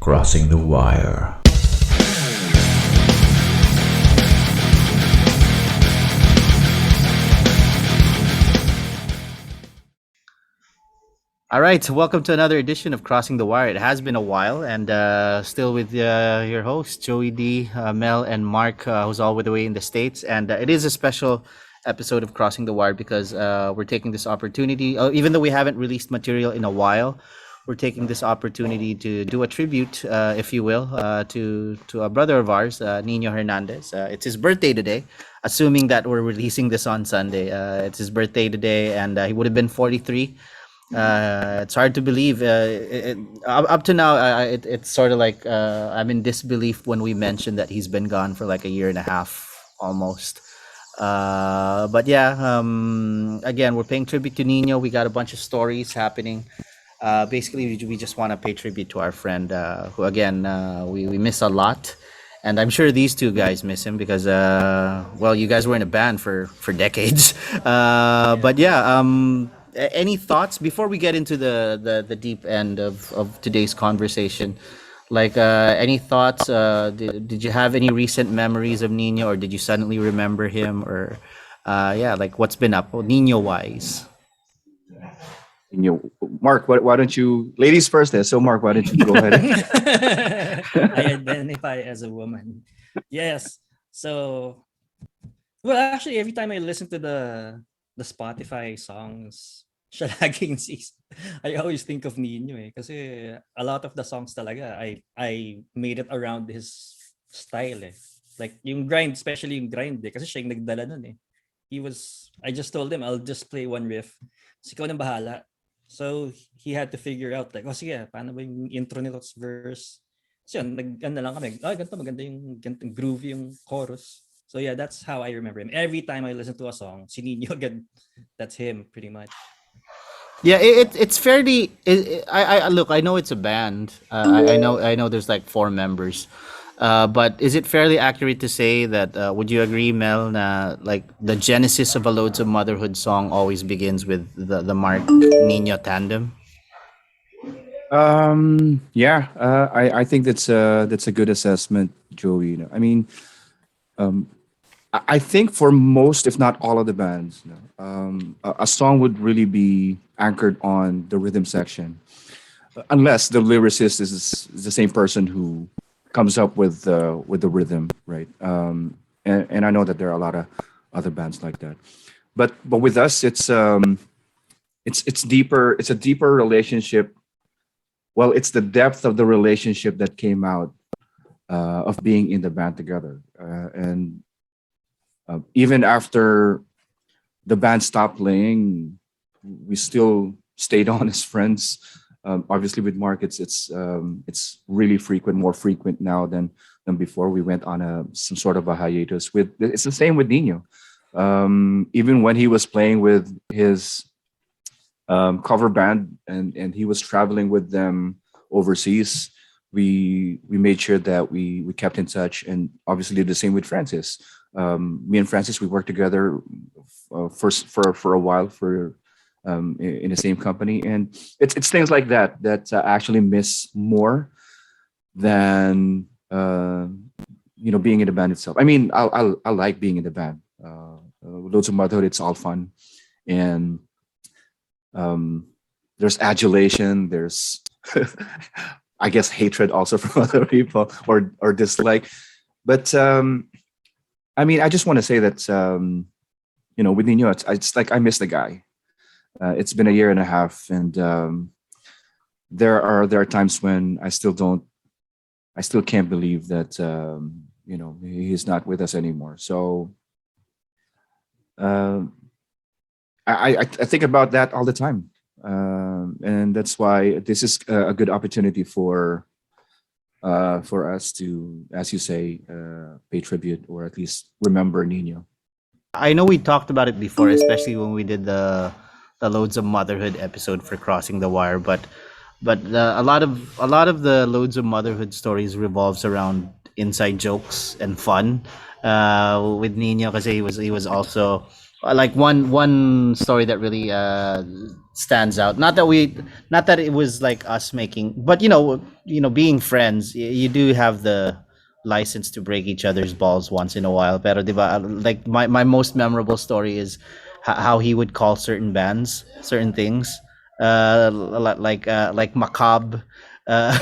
Crossing the Wire. All right, so welcome to another edition of Crossing the Wire. It has been a while, and still with your hosts, Joey D, Mel, and Mark, who's all the way in the States. And it is a special episode of Crossing the Wire because we're taking this opportunity, even though we haven't released material in a while, we're taking this opportunity to do a tribute, if you will, to a brother of ours, Niño Hernandez. It's his birthday today, assuming that we're releasing this on Sunday. It's his birthday today, and he would have been 43. It's hard to believe. Up to now, it's sort of like I'm in disbelief when we mentioned that he's been gone for like a year and a half almost. But yeah, again, we're paying tribute to Nino. We got a bunch of stories happening. Basically, we just want to pay tribute to our friend, who again we miss a lot. And I'm sure these two guys miss him because, well, you guys were in a band for decades. But yeah, any thoughts before we get into the deep end of today's conversation? Like, any thoughts? Did you have any recent memories of Nino, or did you suddenly remember him? Or, yeah, like what's been up Nino wise? Mark, why don't you, ladies first there? So, Mark, why don't you go ahead? I identify as a woman. Yes. So, well, actually, every time I listen to the Spotify songs, siya laging sis. I always think of Nino kasi a lot of the songs talaga, I made it around his style Like yung grind, especially yung grind kasi siya yung nagdala nun I just told him, I'll just play one riff. So, ikaw nang bahala. So he had to figure out like, sige, paano ba yung intro nito's verse? So yun, nag-ano lang kami. Ganito, maganda yung groovy yung chorus. So yeah, that's how I remember him. Every time I listen to a song, si Nino again, that's him pretty much. Yeah, it's fairly. I look. I know it's a band. I know. There's like four members. But is it fairly accurate to say that? Would you agree, Mel? Like the genesis of a Loads of Motherhood song always begins with the Mark Nino tandem. Yeah, I think that's a good assessment, Joey. I mean, I think for most, if not all of the bands, a song would really be anchored on the rhythm section, unless the lyricist is the same person who comes up with the rhythm, right? And I know that there are a lot of other bands like that, but with us, it's deeper. It's a deeper relationship. Well, it's the depth of the relationship that came out of being in the band together, and even after the band stopped playing, we still stayed on as friends. Obviously, with Mark, it's really frequent, more frequent now than before. We went on some sort of a hiatus. It's the same with Nino. Even when he was playing with his cover band and he was traveling with them overseas, we made sure that we kept in touch, and obviously did the same with Francis. Me and Francis, we worked together for a while in the same company, and it's things like that I actually miss more than being in the band itself. I mean, I like being in the band. Loads of Motherhood, it's all fun, and there's adulation, there's I guess hatred also from other people, or dislike, but I mean, I just want to say that with Nino, it's like I miss the guy. It's been a year and a half, and there are times when I still can't believe that he's not with us anymore. So I think about that all the time, and that's why this is a good opportunity for us to, as you say, pay tribute or at least remember Nino. I know we talked about it before, especially when we did the Loads of Motherhood episode for Crossing the Wire, but a lot of the Loads of Motherhood stories revolves around inside jokes and fun with Nino, because he was also like one story that really stands out. Not that it was like us making, but being friends, you do have the license to break each other's balls once in a while. Pero diba, like my most memorable story is how he would call certain bands certain things, like macabre.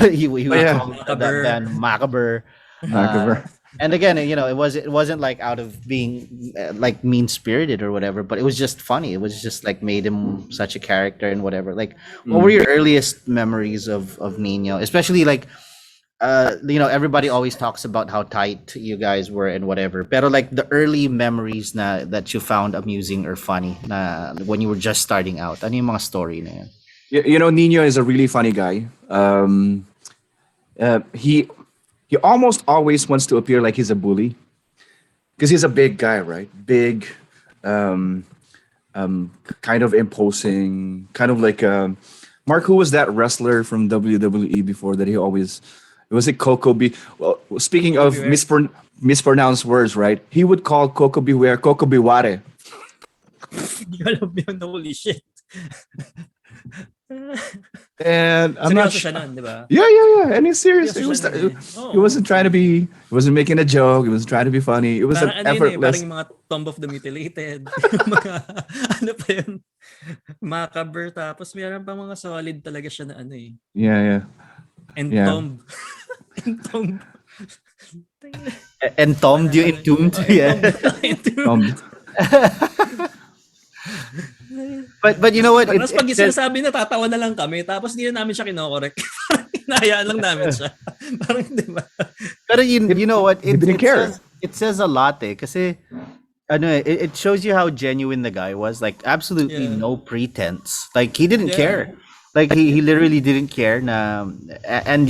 He Oh would yeah, call that Macabre. band macabre. uh, Vancouver. and again, it wasn't like out of being like mean spirited or whatever, but it was just funny. It was just like made him such a character and whatever. Like, what were Mm. your earliest memories of Nino? Especially like, everybody always talks about how tight you guys were and whatever. But like the early memories na that you found amusing or funny na when you were just starting out. Ano yung mga story na yan? Nino is a really funny guy. He almost always wants to appear like he's a bully because he's a big guy, right? Big, um, kind of imposing, kind of like Mark. Who was that wrestler from WWE before that? He always was it Coco B. Well, speaking Coco of Beware. mispronounced words, right? He would call Coco Beware Coco Biware. Hindi ko alam yun. Holy shit. And I'm not Seryoso sure. siya nun, di ba? Yeah. And he's serious. Seryoso He was. siya nun eh. Oo. He wasn't trying to be. He wasn't making a joke. He wasn't trying to be funny. It was Parang an ano yun eh, parang effortless. yung mga Tomb of the Mutilated. Yung mga, ano pa yun? Macabre. Tapos meron pa mga solid talaga siya na ano eh. Yeah. Entomb. Entomb. And Tom, do you entombed? Yeah. Entomb. But you know what? Tapos pag sinasabi na, tatawa na lang kami. Tapos hindi na namin siya kinokorek. Parang hinahayaan lang namin siya. Parang, di ba? Pero you know what? he didn't care. It says a lot eh. Kasi, it shows you how genuine the guy was. Like, absolutely Yeah. no pretense. Like, he didn't Yeah. care. Like, he literally didn't care. And,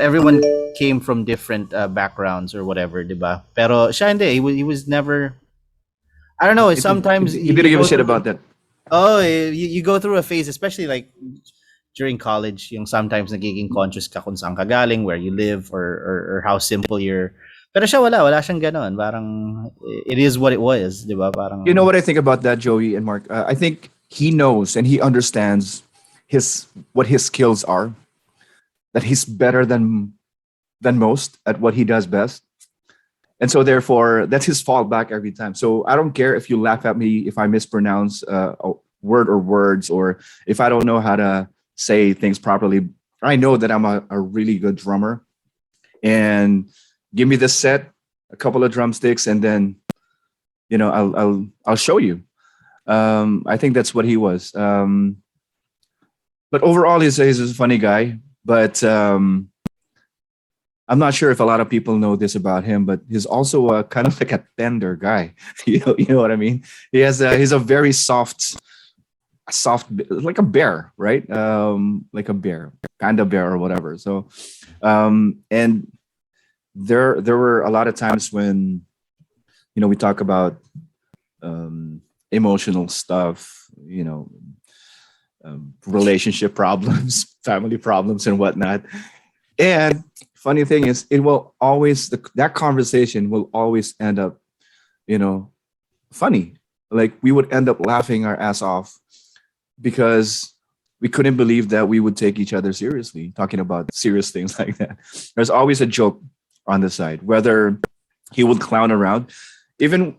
everyone came from different backgrounds or whatever, diba? Pero siya hindi. He was never... I don't know. Sometimes He didn't give a shit about that. Oh, you go through a phase, especially like during college, yung sometimes nagiging conscious ka kung saan ka galing, where you live, or how simple you're. Pero siya wala siyang ganon. Parang it is what it was, di ba? Parang You know what I think about that, Joey and Mark? I think he knows and he understands what his skills are. That he's better than most at what he does best. And so therefore that's his fallback every time. So I don't care if you laugh at me if I mispronounce a word or words, or if I don't know how to say things properly. I know that I'm a really good drummer, and give me the set, a couple of drumsticks, and then I'll show you. I think that's what he was. But overall, he's a funny guy. But I'm not sure if a lot of people know this about him, but he's also a kind of like a tender guy. You know what I mean? He's a very soft, like a bear, right? Like a bear, panda bear or whatever. So, and there were a lot of times when, we talk about emotional stuff, relationship problems, family problems, and whatnot. And funny thing is, it will always that conversation will always end up, funny. Like we would end up laughing our ass off because we couldn't believe that we would take each other seriously, talking about serious things like that. There's always a joke on the side, whether he would clown around, even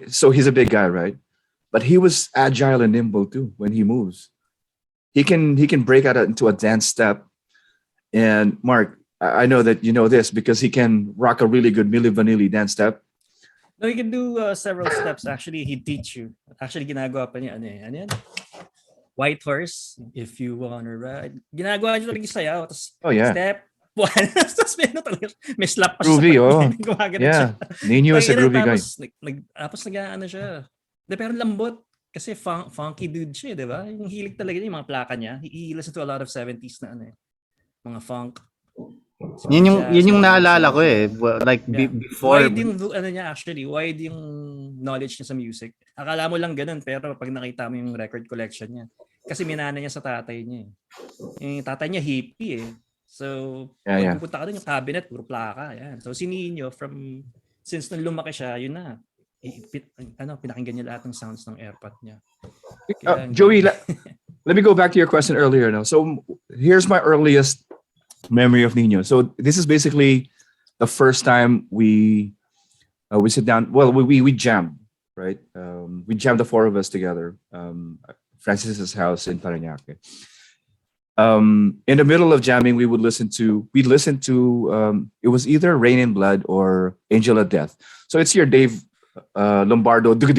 so he's a big guy, right? But he was agile and nimble too when he moves. He can break out into a dance step. And Mark, I know that you know this because he can rock a really good Milli Vanilli dance step. No, you can do several steps. Actually, he teach you. Actually, ginagawa pa niya, ano yan? White horse, if you wanna ride. Ginagawa niya talaga yung sayaw. Tapos, Oh yeah, step one. Tapos may talaga, may slap pa siya groovy. sa Oh Gumagano yeah, siya. Nino is a groovy guy. Tapos nag-ano siya. Pero lambot. Kasi funky dude siya, di ba? Yung hilig talaga niya, yung mga plaka niya. He listens to a lot of 70s na ano eh. Mga funk. yun yung naalala ko eh. Like Yeah. before. Wide yung ano niya actually, wide yung knowledge niya sa music. Akala mo lang ganun, pero pag nakita mo yung record collection niya. Kasi minana niya sa tatay niya eh. Yung tatay niya hippie eh. So, Yeah. pag pupunta ka doon, yung cabinet, puro plaka. Yan. So, si Nino since nung lumaki siya, yun na. pinakinggan niya lahat ng sounds ng AirPod niya. Kaya ang Joey, galing. let me go back to your question earlier now. So here's my earliest memory of Nino. So this is basically the first time we sit down. Well, we jammed, right? We jammed the four of us together. Francis's house in Parañaque. In the middle of jamming, we'd listen to it was either Rain in Blood or Angel of Death. So it's your Dave Lombardo that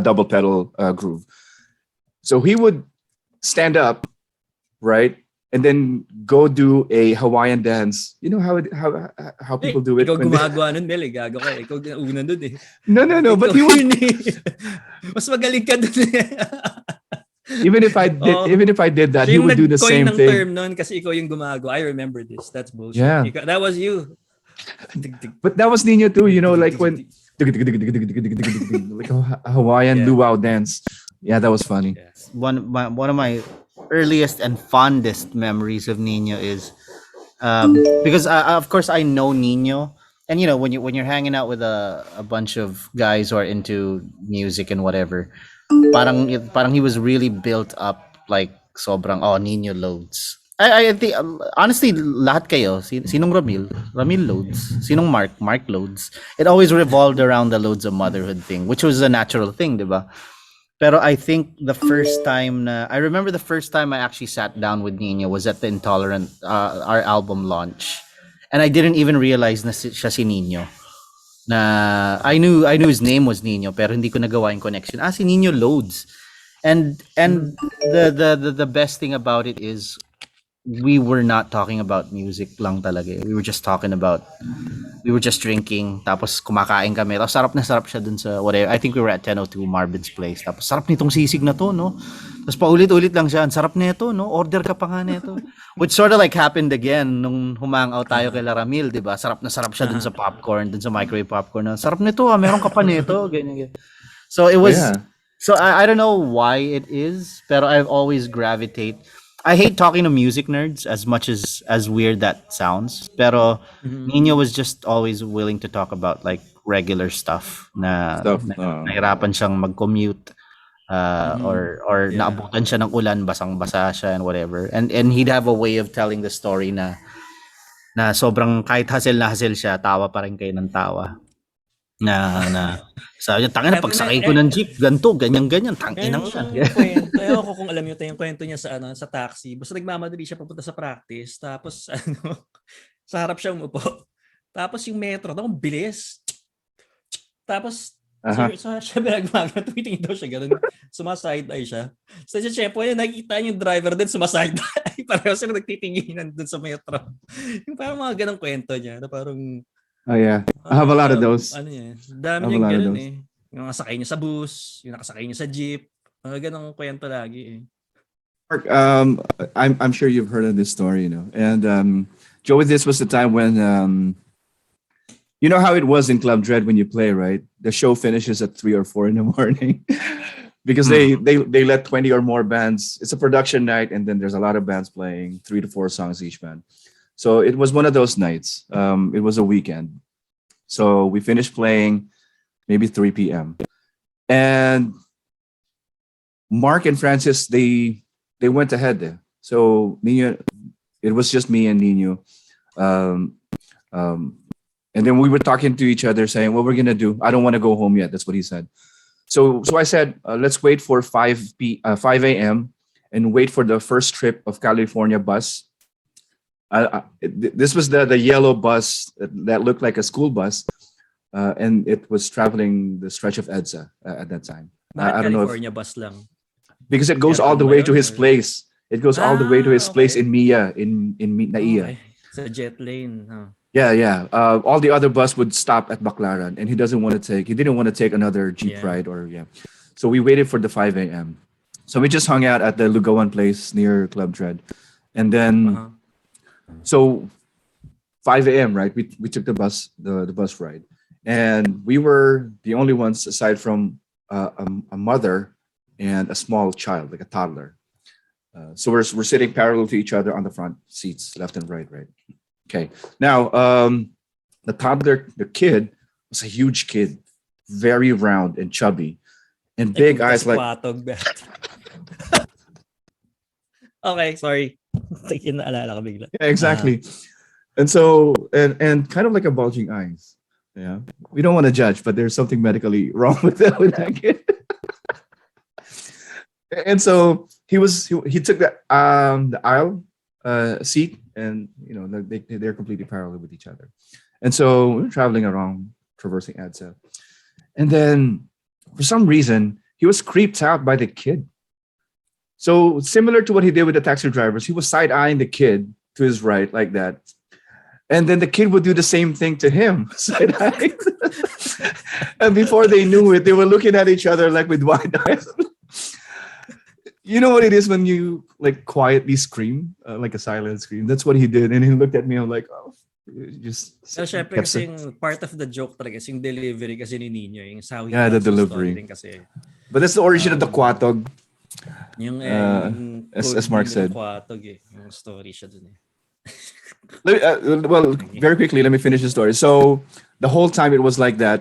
double pedal groove. So he would stand up, right, and then go do a Hawaiian dance. You know how people do it. Ikaw when they- gumagawa nun, Mel. Gago ka. Ikaw una nun eh. no, but Ikaw he would. yun eh. Mas magaling ka dun eh. Even if I did, Oh. even if I did that, he Siya yung would do the nag-coin same ng thing. term nun kasi ikaw yung gumagawa. I remember this. That's bullshit. Yeah. That was you. But that was Nino too. You know, like when like a Hawaiian Yeah. luau dance. Yeah, that was funny. Yeah. One of my earliest and fondest memories of Nino is because of course I know Nino, and you know when you're hanging out with a bunch of guys who are into music and whatever, parang he was really built up like sobrang Nino Loads. I think honestly lahat kayo sinong Ramil Loads, sinong Mark Loads. It always revolved around the Loads of Motherhood thing, which was a natural thing, diba? Pero I think I remember the first time I actually sat down with Nino was at the Intolerant, our album launch. And I didn't even realize na siya si Nino. Na I knew his name was Nino, pero hindi ko nagawa yung connection. Si Nino Loads. And the best thing about it is we were not talking about music lang talaga. We were just drinking, tapos kumakain kami. Tapos sarap na sarap siya dun sa whatever. I think we were at 1002 Marvin's Place. Tapos sarap nitong sisig na to, no? Tapos paulit-ulit lang siya. Ang sarap nito, no? Order ka pa nga nito. Which sort of like happened again nung humangaw tayo kay Laramil, di ba? Sarap na sarap siya dun sa popcorn, dun sa microwave popcorn. Na, sarap nito, meron ka pa nito. Ganyan. So it was... Yeah. So I don't know why it is, pero I've always gravitate. I hate talking to music nerds as much as weird that sounds. Pero Nino was just always willing to talk about like regular stuff na nahirapan siyang mag-commute or Yeah. naabutan siya ng ulan, basang-basa siya and whatever. And he'd have a way of telling the story na sobrang kahit hassle siya, tawa pa rin kayo ng tawa. Na sabi niya, tangina pagsakay ko ng jeep, ganto, ganyan, tanginang Meron siyang kwento. Ewan ko kung alam niyo yung kwento niya sa taxi. Basta nagmamadali siya papunta sa practice. Tapos sa harap siya umupo. Tapos yung metro, ang bilis. Tapos siya nagmamadali. Tumitingin daw siya ganun. Sumaside eye siya. So siya, nakikita niya yung driver din sumaside eye. Pareho sila nagtitinginan dun sa metro. Yung parang mga ganang kwento niya na parang Oh yeah, I have a lot of those. Ano niya, dami niyang ganun eh. Yung nakasakay niya sa bus, yung nakasakay niya sa jeep. Mga ganong kwento lagi eh. Mark, I'm sure you've heard of this story, you know. And Joey, this was the time when you know how it was in Club Dread when you play, right? The show finishes at 3 or 4 in the morning because they let 20 or more bands. It's a production night, and then there's a lot of bands playing 3 to 4 songs each band. So it was one of those nights. It was a weekend. So we finished playing maybe 3 p.m. And Mark and Francis, they went ahead there. So Nino, it was just me and Nino. And then we were talking to each other saying, what we're going to do. I don't want to go home yet. That's what he said. So I said, let's wait for 5 a.m. and wait for the first trip of California bus. This was the yellow bus that looked like a school bus, and it was traveling the stretch of EDSA at that time. I don't know California bus lang. Because it goes all the way to his place. It goes all the way to his place in Mia in Naiya. Okay. Sa jet lane. Huh? Yeah. All the other bus would stop at Baclaran, and he didn't want to take another jeep ride So we waited for the 5 a.m. So we just hung out at the Lugawan place near Club Dread, and then. So 5 a.m. right? We took the bus ride, and we were the only ones aside from a mother and a small child, like a toddler. So we're sitting parallel to each other on the front seats, left and right. Okay. Now the toddler, the kid was a huge kid, very round and chubby, and Ay, big puta, eyes si like Kwatog, bet. Okay, sorry. Naalala ko bigla. yeah, exactly. And so and kind of like a bulging eyes. Yeah, we don't want to judge, but there's something medically wrong with that kid. And so he took the aisle seat, and they're completely parallel with each other. And so we're traveling around, traversing EDSA, and then for some reason he was creeped out by the kid. So similar to what he did with the taxi drivers, he was side eyeing the kid to his right like that, and then the kid would do the same thing to him, side eye. And before they knew it, they were looking at each other like with wide eyes. You know what it is when you like quietly scream, like a silent scream. That's what he did, and he looked at me. I'm like, oh, just So, syempre kept kasi yung part of the joke talaga is yung delivery kasi ni Nino, yung sa how he Yeah, the tells the story delivery. din kasi. But that's the origin of the Kwatog. Yung, As code Mark name said. ng Kwatog eh. Yung story siya dun eh. Well, very quickly, let me finish the story. So the whole time it was like that.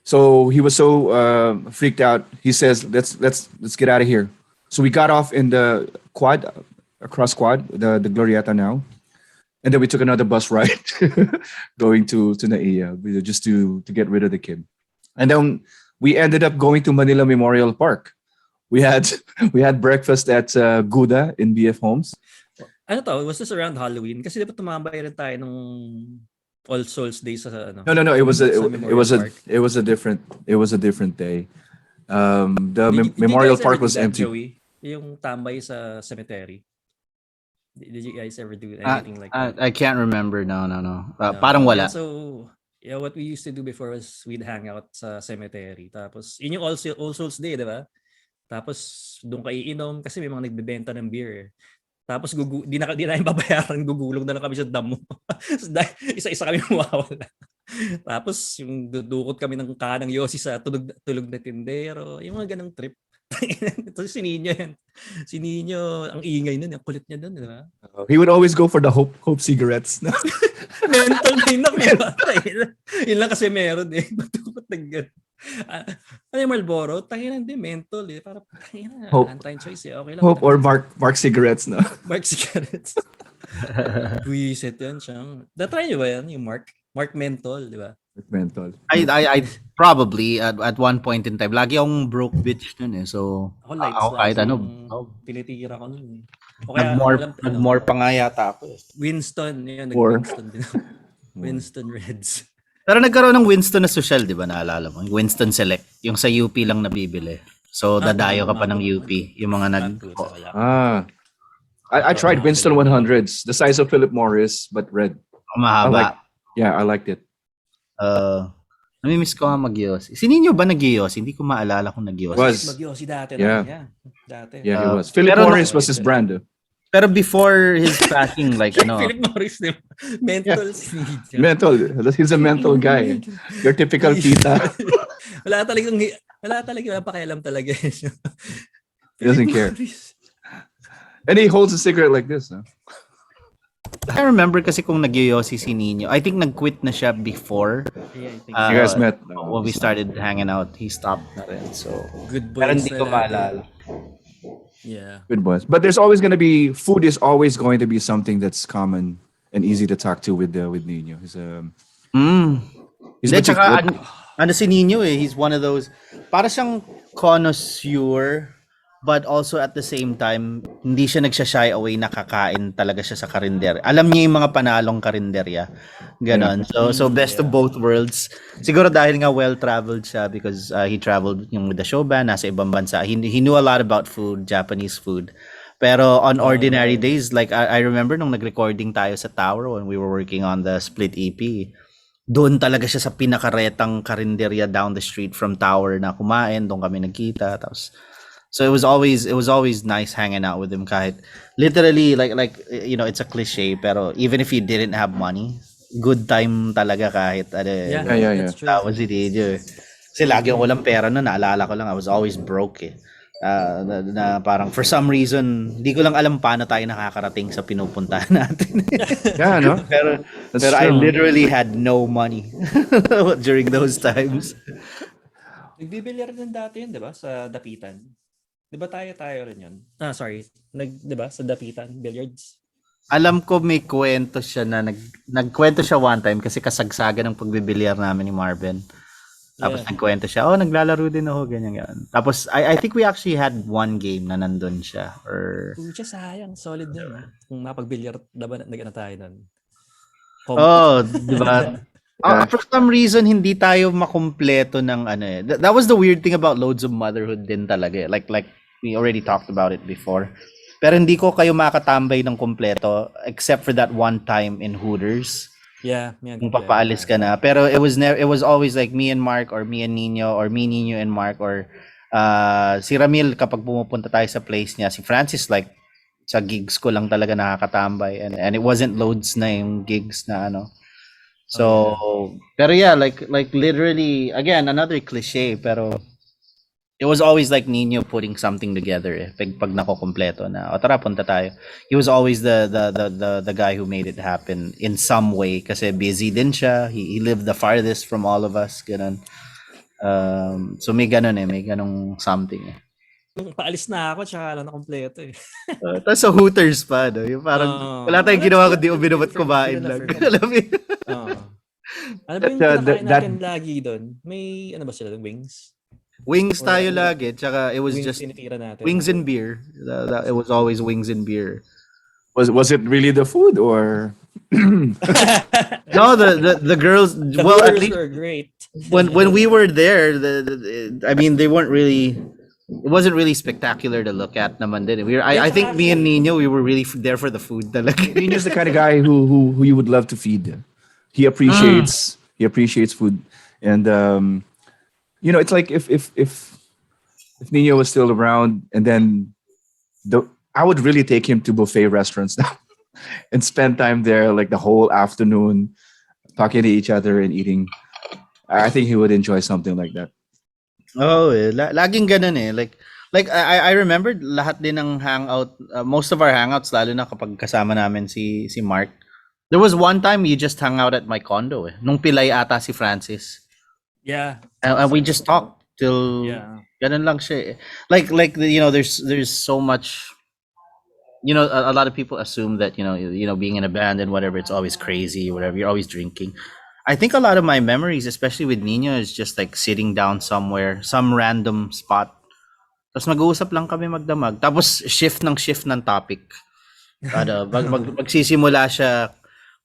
So he was so freaked out. He says, "Let's get out of here." So we got off in the quad, across quad, the Glorieta now, and then we took another bus ride going to Naiya just to get rid of the kid. And then we ended up going to Manila Memorial Park. We had we had breakfast at Gouda in BF Homes. Ano to? Was this around Halloween? Kasi di ba tumambay rin tayo nung All Souls Day sa ano? No. It was sa it Memorial was Park. it was a different day. The Did you Memorial guys ever Park do was that, empty. Joey? Yung tambay sa cemetery. Did you guys ever do anything like that? I can't remember. No. No. Parang wala. Yeah, so, yeah, what we used to do before was we'd hang out sa cemetery. Tapos, yun yung All Souls Day, di ba? Tapos, doon kayo iinom kasi may mga nagbebenta ng beer eh. Tapos, di na namin babayaran, gugulong na lang kami sa damo. Isa-isa kami mawawala. Tapos, yung dudukot kami ng kanang yosi sa tulog na tindero. Yung mga ganang trip. Ito si Niño yan. Si Niño, ang ingay nun. Ang kulit niya dun, di ba? He would always go for the hope cigarettes. Mental din na. Yun lang kasi meron eh. Ba't nag ano yung Marlboro? Tanginan din, mental eh. Para Hope. anti-choice eh. Okay lang. Hope or Mark cigarettes, no? Mark cigarettes. Buisit yan siyang. Na-try niyo ba yan? Yung Mark Menthol, di ba? Mental. I probably at one point in time. Lagi akong broke bitch nun eh. So, Ako lights ako kahit ano. tinitira ko nun eh. O kaya, Nag-more pa nga yata ako eh. Winston. Yun, Or- nag-Winston din. Winston Reds. Pero nagkaroon ng Winston na social, di ba? Naalala mo? Yung Winston Select. Yung sa UP lang nabibili. So, dadayo ka pa ng UP. Yung mga I tried Winston 100s, the size of Philip Morris, but red. mahaba. I liked it. Namimiss ko nga mag-Yossi. Si Niño ba nag-Yossi? Hindi ko maalala kung nag-Yossi. Was. Mag-Yossi dati. Yeah. Dati. Yeah, he was. Philip pero Morris was his brand. Pero before his passing, like Philip Morris, di ba? Mental si Niño. Mental. He's a mental guy. Your typical tita. wala talagang pakialam talaga. He doesn't care. And he holds a cigarette like this. Huh? I remember kasi kung nag-Yossi si Niño. I think nag-quit na siya before. Yeah, I think You guys met. When we started hanging out, he stopped na rin. So, good boys. pero hindi ko maalala. Yeah. Good boys. But there's always going to be, food is always going to be something that's common and easy to talk to with Nino. He's Hindi, tsaka ano si Niño eh, he's one of those, para siyang connoisseur, but also at the same time, hindi siya nagsashy away na kakain talaga siya sa karinder. Alam niya yung mga panalong karinderya. Ganon. So best of both worlds. Siguro dahil nga well-traveled siya because he traveled yung with the show band, nasa ibang bansa. He knew a lot about food, Japanese food. Pero on ordinary days, like I remember nung nag-recording tayo sa Tower when we were working on the Split EP, doon talaga siya sa pinakaretang karinderya down the street from Tower na kumain, doon kami nagkita. Tapos, so it was always nice hanging out with him kahit literally like you know, it's a cliche pero even if you didn't have money, good time talaga kahit Yeah. That was it. Kasi lagi akong walang pera noon, naalala ko lang I was always broke eh. Na parang for some reason, hindi ko lang alam paano tayo nakakarating sa pinupuntahan natin. Yeah, no, pero that's pero I true. literally had no money during those times. Nagbibilyar din dati yun, di ba? Sa Dapitan. Di ba tayo rin yun? Sorry. Di ba? Sa Dapitan, billiards. Alam ko may kwento siya na nagkwento siya one time kasi kasagsagan ng pagbibilyar namin ni Marvin. Tapos Yeah. nagkwento siya, naglalaro din ako, ganyan. Tapos I think we actually had one game na nandun siya. Or Pucha, sayang. Solid din, no? Kung mapagbilyar, diba, nag-ano tayo nun? di ba? Yeah. For some reason, hindi tayo makumpleto ng ano eh. That was the weird thing about Loads of Motherhood din talaga. Like we already talked about it before. Pero hindi ko kayo makatambay ng kumpleto except for that one time in Hooters. Yeah, yan. Kung papaalis ka na. Pero it was always like me and Mark or me and Nino or me, Nino and Mark or si Ramil kapag pumupunta tayo sa place niya. Si Francis like sa gigs ko lang talaga nakakatambay and it wasn't loads na yung gigs na ano. So, pero yeah, like literally again another cliche pero it was always like Nino putting something together eh. Pag nakokompleto na, tara punta tayo. He was always the guy who made it happen in some way kasi busy din siya. He lived the farthest from all of us, ganun. So may ganun may ganung something eh. Nung paalis na ako, tsaka lang na kompleto eh. Tapos sa Hooters pa, no? Yung parang wala tayong ginawa kundi uminom at kumain lang. Alam mo yun? Ano ba yung pinakain natin lagi doon? May ano ba sila, wings? Wings tayo lagi, tsaka it was Wings just tinitira natin. wings and beer. It was always wings and beer. Was it really the food or? No, the girls. The well, at burgers least were great. when we were there, I mean, they weren't really. It wasn't really spectacular to look at, naman din. I think me and Nino, we were really there for the food. Talaga. Nino's the kind of guy who you would love to feed. He appreciates food, and it's like if Nino was still around, and then I would really take him to buffet restaurants now and spend time there like the whole afternoon, talking to each other and eating. I think he would enjoy something like that. Laging ganun eh. Like I remembered lahat din ng hangout, most of our hangouts lalo na kapag kasama namin si Mark. There was one time you just hung out at my condo eh. Nung pilay ata si Francis. Yeah. And we just talked till ganun lang siya eh. Like there's so much a lot of people assume that being in a band and whatever, it's always crazy, whatever, you're always drinking. I think a lot of my memories, especially with Nino, is just like sitting down somewhere, some random spot. Tapos mag-uusap lang kami magdamag. Tapos shift ng topic. Magsisimula siya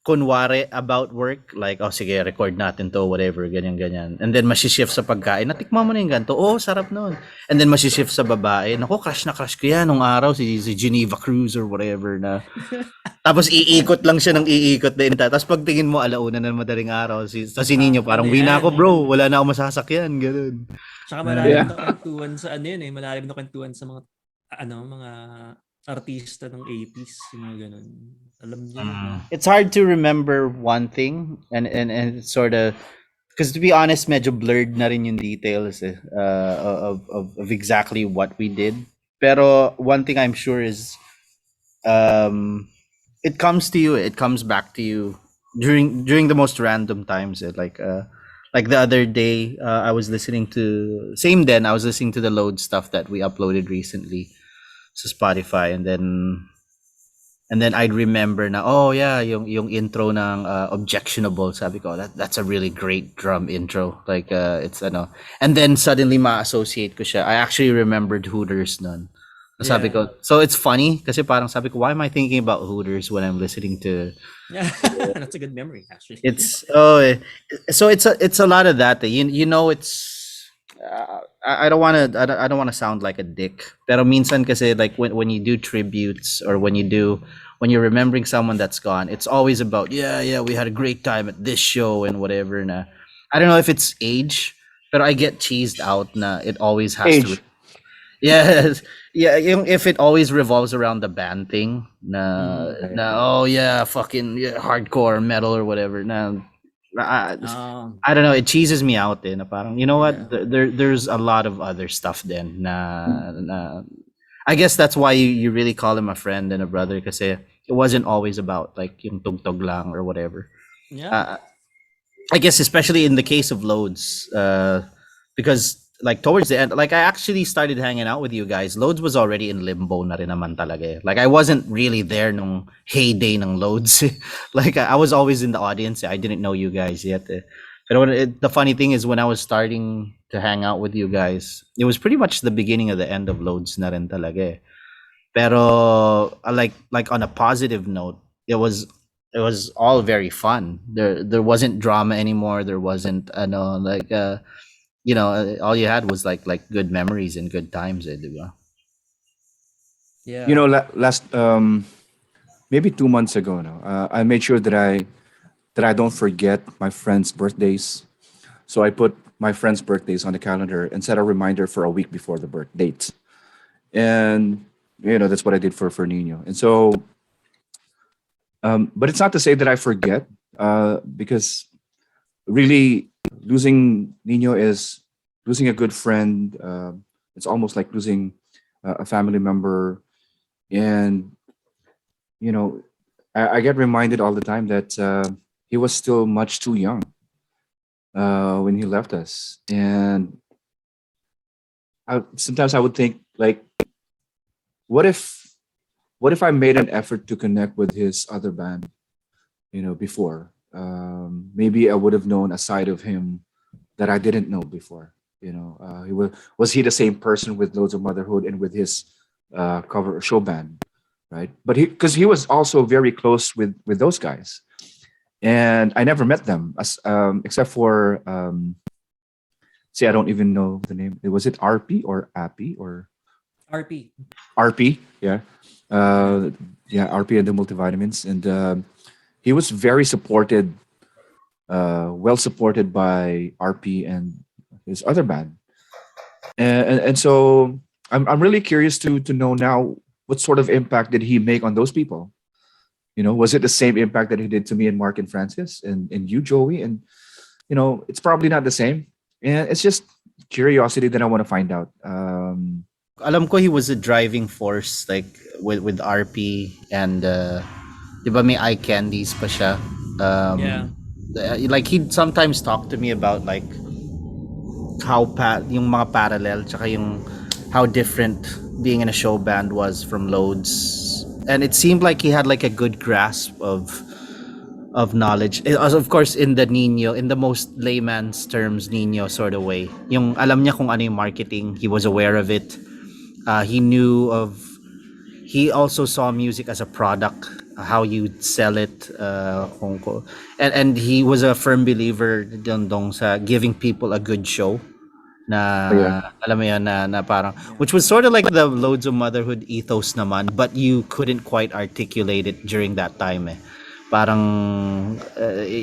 kunwari about work, like, sige, record natin to, whatever, ganyan. And then masishift sa pagkain, natikman mo na yung ganito, sarap nun. And then masishift sa babae, naku, crush ko yan nung araw, si Geneva Cruz or whatever na. Tapos iikot lang siya ng iikot din. Tapos pagtingin mo, alauna na madaling araw. Si Nino, parang, uwi na ako bro, wala na ako masasakyan, ganun. Tsaka malalim na kwentuhan sa malalim na kwentuhan sa mga mga artista ng 80s, yung mga ganun. Alam niyo It's hard to remember one thing and it's sort of, because to be honest, medyo blurred na rin yung details of exactly what we did. Pero one thing I'm sure is it comes to you, it comes back to you during the most random times. Like the other day, I was listening to the load stuff that we uploaded recently to Spotify, and then I'd remember na yung intro ng Objectionable, sabi ko that's a really great drum intro, like it's and then suddenly ma-associate ko siya. I actually remembered Hooters nun. Sabi ko, so it's funny kasi parang sabi ko, why am I thinking about Hooters when I'm listening to that's a good memory actually. It's so it's a lot of that. It's I don't want to sound like a dick. Pero minsan kasi like when you do tributes or when you're remembering someone that's gone, it's always about we had a great time at this show and whatever na. I don't know if it's age, but I get cheesed out na it always has age. Yes. Yeah, if it always revolves around the band thing, fucking hardcore metal or whatever. I, Um, I don't know. It cheeses me out. Na parang, you know yeah. what? There's a lot of other stuff then. Na I guess that's why you really call him a friend and a brother, kasi it wasn't always about like yung tugtog lang or whatever. Yeah. Uh, I guess especially in the case of Loads, because like towards the end, like I actually started hanging out with you guys. Loads was already in limbo na rin naman talaga. Like I wasn't really there nung heyday ng Loads. Like I was always in the audience. I didn't know you guys yet. But the funny thing is when I was starting to hang out with you guys, it was pretty much the beginning of the end of Loads na rin talaga. Pero like on a positive note, it was all very fun. There wasn't drama anymore. There wasn't like all you had was like good memories and good times, di ba? You Yeah. know, last maybe 2 months ago now, I made sure that I don't forget my friends' birthdays. So I put my friends' birthdays on the calendar and set a reminder for a week before the birth date. And that's what I did for Nino. And so, but it's not to say that I forget, because really losing Nino is losing a good friend. It's almost like losing a family member, and you know, I get reminded all the time that he was still much too young when he left us, and sometimes I would think like, what if I made an effort to connect with his other band, before? Maybe I would have known a side of him that I didn't know before. He was he the same person with Loads of Motherhood and with his cover show band, right? But because he was also very close with those guys, and I never met them except for see, I don't even know the name. Was it RP or Appy or RP. RP? Yeah, Yeah. uh, yeah, RP and the multivitamins, and he was very supported, well supported by RP and his other band, and so I'm really curious to know now what sort of impact did he make on those people. Was it the same impact that he did to me and Mark and Francis and you, Joey? And it's probably not the same. And it's just curiosity that I want to find out. Alam ko he was a driving force like with RP and 'di ba may eye candies pa siya. Yeah. Like he'd sometimes talk to me about like how yung mga parallel tsaka yung how different being in a show band was from Loads. And it seemed like he had like a good grasp of knowledge. Of course in the Nino, in the most layman's terms, Nino sort of way. Yung alam niya kung ano yung marketing, he was aware of it. He knew of he also saw music as a product, how you sell it, and he was a firm believer dong sa giving people a good show Oh, yeah. na alam mo yun na parang Yeah. which was sort of like the Loads of Motherhood ethos naman, but you couldn't quite articulate it during that time parang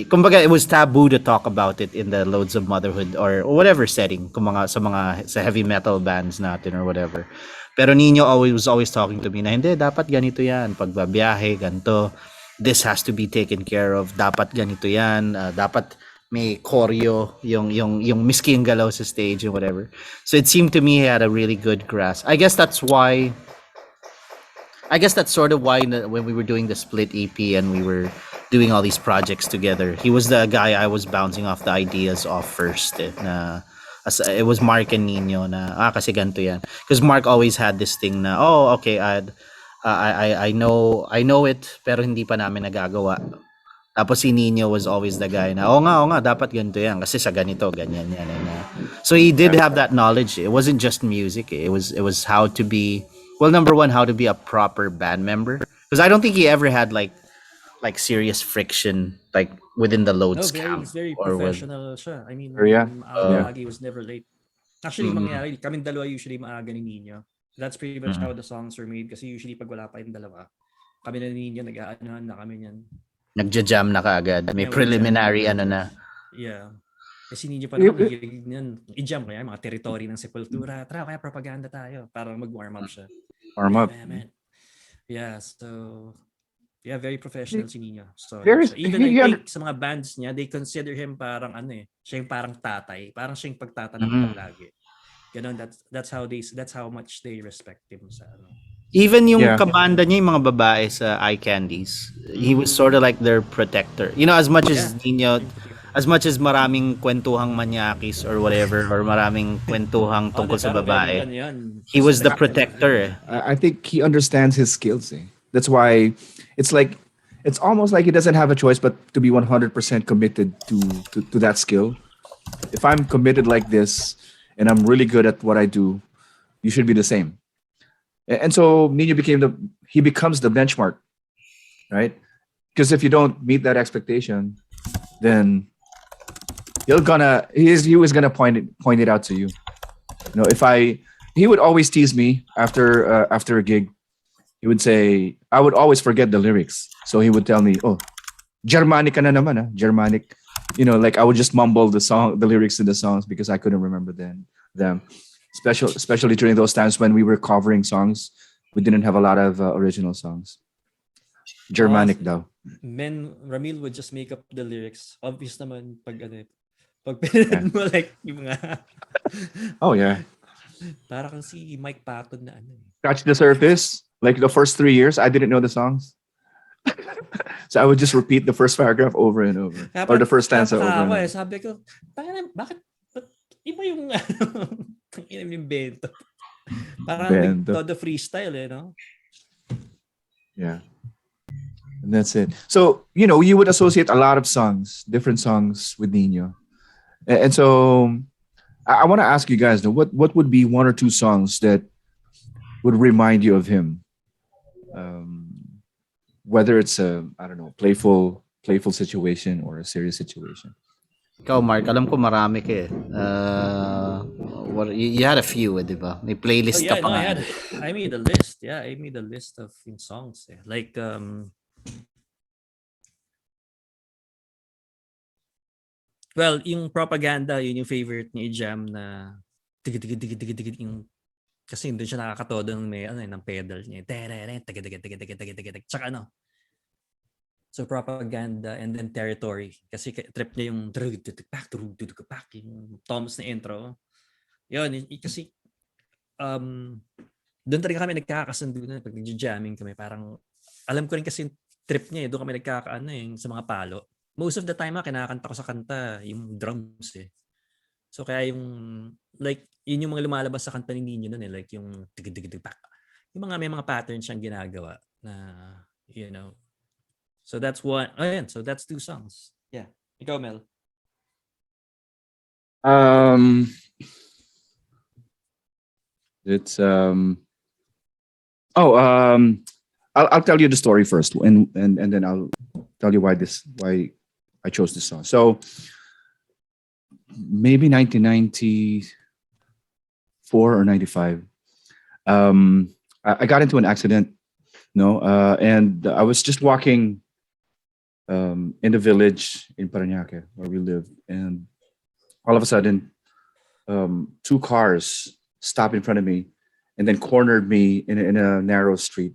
kumbaga it was taboo to talk about it in the Loads of Motherhood or whatever setting kung sa heavy metal bands natin or whatever. Pero Nino was always talking to me na hindi dapat ganito yan pagbabiyahe ganito, this has to be taken care of, dapat ganito yan, dapat may choreo, yung miski yung galaw sa stage and whatever. So it seemed to me he had a really good grasp. I guess that's sort of why when we were doing the split EP and we were doing all these projects together, he was the guy I was bouncing off the ideas off first. It was Mark and Nino na kasi ganito yan. Because Mark always had this thing na okay, I know it pero hindi pa namin nagagawa. Tapos si Nino was always the guy na, oo nga, dapat ganito yan. Kasi sa ganito, ganyan yan. So he did have that knowledge. It wasn't just music. It was how to be, well, number one, how to be a proper band member. Because I don't think he ever had like serious friction like within the No, Loads very camp he's very or with. professional siya. I mean, Or yeah. maaga Yeah. lagi, he was never late. Actually, Mm, mangyayari, kaming dalawa usually maaga ni Nino. That's pretty much how mm. the songs were made kasi usually pag wala pa yung dalawa, kami na ni Nino nag-aanohan na kami niyan. Nagja-jam na kaagad. May Yeah, mag-jam na preliminary agad. ano na. Yeah. Kasi Nino pa You- naman, hilig niyan. I-jam kaya mga territory ng Sepultura. Tara, kaya propaganda tayo. Para mag-warm up siya. Warm up. Man. Yeah, so Yeah, very professional si Nino. Very, So even I think sa mga bands niya, they consider him parang siya yung parang tatay. Parang siya yung pagtatanak Mhm. lagi. Ganon, that's how much they respect him sa Even yung yeah, kabanda niya, yung mga babae sa Eye Candies, he was Mhm. sort of like their protector. You know, as much Yeah. as Nino, as much as maraming kwentuhang manyakis or whatever, or maraming kwentuhang Oh, tungkol sa pero very babae, yun. he was the Selective. protector. Eh. I think he understands his skills. Eh? That's why it's like it's almost like he doesn't have a choice but to be 100% committed to that skill. If I'm committed like this and I'm really good at what I do, you should be the same. And so Nino becomes the benchmark, right? Because if you don't meet that expectation, then he was gonna point it out to you. You know, if he would always tease me after a gig. He would say I would always forget the lyrics, so he would tell me, "Oh, Germanic ka na naman, ah, Germanic." You know, like I would just mumble the lyrics to the songs because I couldn't remember them. Especially during those times when we were covering songs, we didn't have a lot of original songs. Oh, Germanic daw. Ramil would just make up the lyrics. Obvious naman pag pag Yeah. mo like yung mga Oh yeah. parang si Mike Patton na Scratch the surface. Like the first 3 years, I didn't know the songs. So I would just repeat the first paragraph over and over. Or the first stanza over and over. Sabi ko, bakit iba yung yung bento. Parang Bento. todo freestyle no? Yeah. And that's it. So, you know, you would associate a lot of songs, different songs with Nino. And so I want to ask you guys, what would be one or two songs that would remind you of him? Whether it's a, I don't know, playful situation or a serious situation. Ikaw, Mark, alam ko marami ka eh. You had a few, di ba? May playlist ka pa nga. I made a list. Yeah, I made a list of songs. Like, well, yung Propaganda, yun yung favorite ni Jam na tigit yung kasi doon siya nakakatodo ng may ng pedal niya. Tsaka so Propaganda and then Territory kasi trip niya yung yung toms na intro. Yun kasi doon talaga kami nagkakasundo na pag nagja-jamming kami, parang alam ko rin kasi trip niya doon kami nagkakaano sa mga palo. Most of the time kinakanta ko sa kanta yung drums eh. So kaya yung like yun yung mga lumalabas sa kanta ni Nino noon like yung tig-tig-tig-pak. Yung may mga patterns siyang ginagawa na you know. So that's one. So that's two songs. Yeah. Ikaw, Mel. It's I'll tell you the story first and then I'll tell you why I chose this song. So maybe 1994 or 95. I got into an accident, and I was just walking in the village in Parañaque where we live, and all of a sudden, two cars stopped in front of me, and then cornered me in a narrow street.